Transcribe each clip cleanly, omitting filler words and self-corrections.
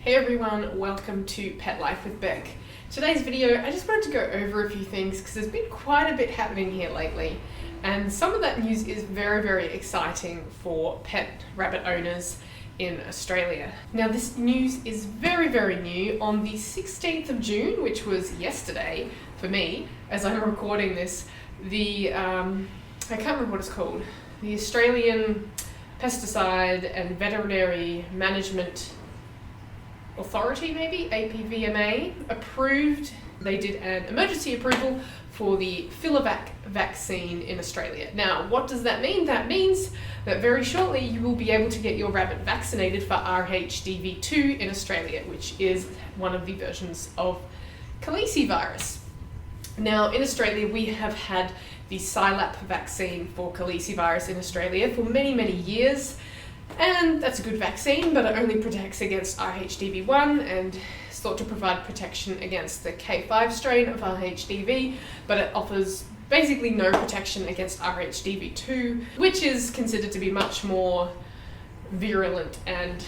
Hey everyone, welcome to Pet Life with Beck. Today's video, I just wanted to go over a few things because there's been quite a bit happening here lately, and some of that news is very exciting for pet rabbit owners in Australia. Now this news is very new. On the 16th of June, which was yesterday for me, as I'm recording this, the, I can't remember what it's called, the Australian Pesticide and Veterinary Management Authority, maybe, APVMA, approved, they did an emergency approval for the Filivac vaccine in Australia. Now, what does that mean? That means that very shortly you will be able to get your rabbit vaccinated for RHDV2 in Australia, which is one of the versions of calicivirus. Now, in Australia, we have had the SILAP vaccine for calicivirus in Australia for many years. And that's a good vaccine, but it only protects against RHDV1 and is thought to provide protection against the K5 strain of RHDV, but it offers basically no protection against RHDV2, which is considered to be much more virulent and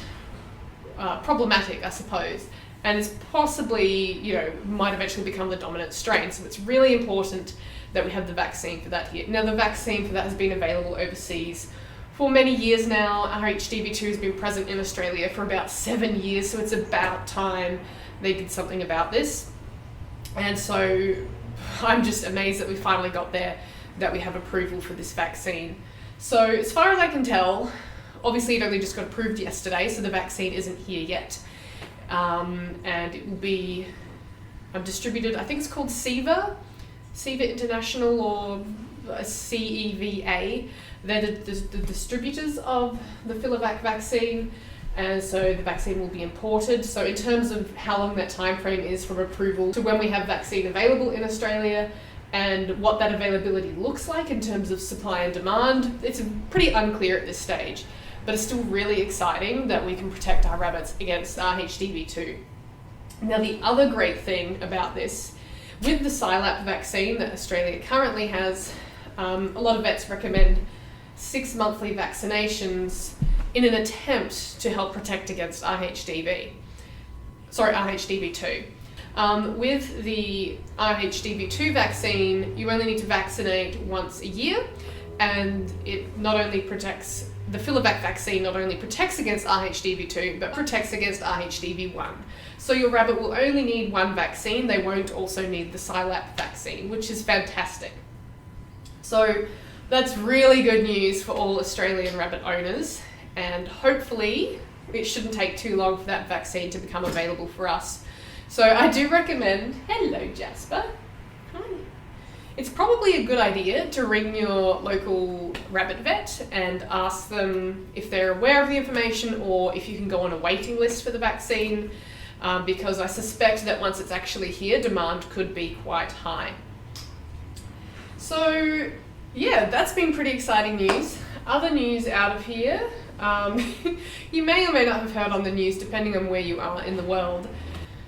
problematic, I suppose. And it's possibly, might eventually become the dominant strain. So it's really important that we have the vaccine for that here. Now, the vaccine for that has been available overseas for many years now. RHDV2 has been present in Australia for about 7 years, so it's about time they did something about this. And so I'm just amazed that we finally got there, that we have approval for this vaccine. So as far as I can tell, obviously it only just got approved yesterday, so the vaccine isn't here yet. And it will be distributed, I think it's called CEVA International, or CEVA. They're the distributors of the Filivac vaccine, and so the vaccine will be imported. So in terms of how long that time frame is from approval to when we have vaccine available in Australia, and what that availability looks like in terms of supply and demand, it's pretty unclear at this stage. But it's still really exciting that we can protect our rabbits against RHDV2. Now, the other great thing about this, with the SILAP vaccine that Australia currently has, a lot of vets recommend 6 monthly vaccinations in an attempt to help protect against RHDV2. With the RHDV2 vaccine, you only need to vaccinate once a year, and it not only protects, the Filivac vaccine not only protects against RHDV2, but protects against RHDV1. So your rabbit will only need one vaccine, they won't also need the SILAP vaccine, which is fantastic. So that's really good news for all Australian rabbit owners, and hopefully it shouldn't take too long for that vaccine to become available for us. So I do recommend, hello Jasper, hi. It's probably a good idea to ring your local rabbit vet and ask them if they're aware of the information or if you can go on a waiting list for the vaccine, because I suspect that once it's actually here, demand could be quite high. So yeah, that's been pretty exciting news. Other news out of here, you may or may not have heard on the news depending on where you are in the world.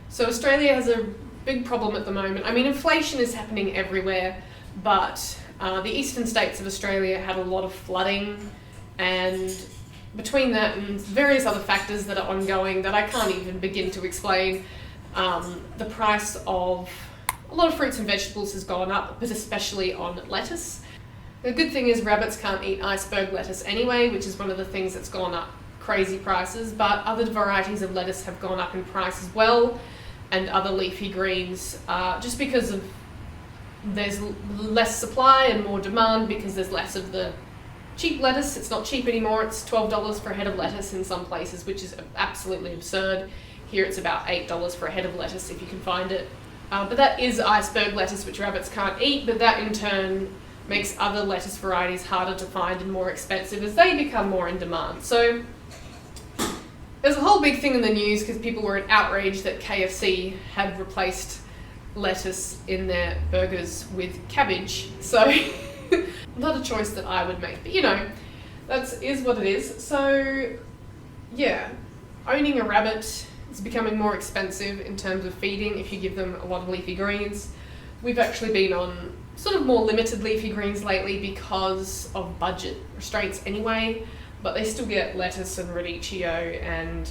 So Australia has a big problem at the moment. I mean, inflation is happening everywhere, but the eastern states of Australia had a lot of flooding, and between that and various other factors that are ongoing that I can't even begin to explain, the price of a lot of fruits and vegetables has gone up, but especially on lettuce. The good thing is rabbits can't eat iceberg lettuce anyway, which is one of the things that's gone up crazy prices, but other varieties of lettuce have gone up in price as well, and other leafy greens, just because of there's less supply and more demand, because there's less of the cheap lettuce. It's not cheap anymore, it's $12 for a head of lettuce in some places, which is absolutely absurd. Here it's about $8 for a head of lettuce if you can find it. But that is iceberg lettuce, which rabbits can't eat, but that in turn makes other lettuce varieties harder to find and more expensive as they become more in demand. So there's a whole big thing in the news because people were outraged that KFC had replaced lettuce in their burgers with cabbage. So not a choice that I would make, but that is what it is. So yeah, owning a rabbit is becoming more expensive in terms of feeding if you give them a lot of leafy greens. We've actually been on sort of more limited leafy greens lately because of budget restraints anyway, but they still get lettuce and radicchio and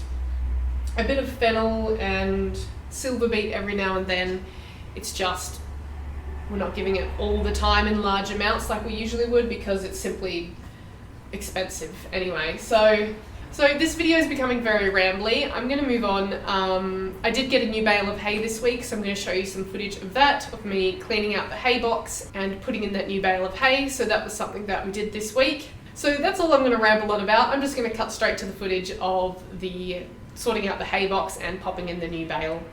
a bit of fennel and silver beet every now and then. It's just, we're not giving it all the time in large amounts like we usually would because it's simply expensive anyway. So this video is becoming very rambly. I'm going to move on. I did get a new bale of hay this week, so I'm going to show you some footage of that, of me cleaning out the hay box and putting in that new bale of hay. So that was something that we did this week. So that's all I'm going to ramble on about. I'm just going to cut straight to the footage of the sorting out the hay box and popping in the new bale.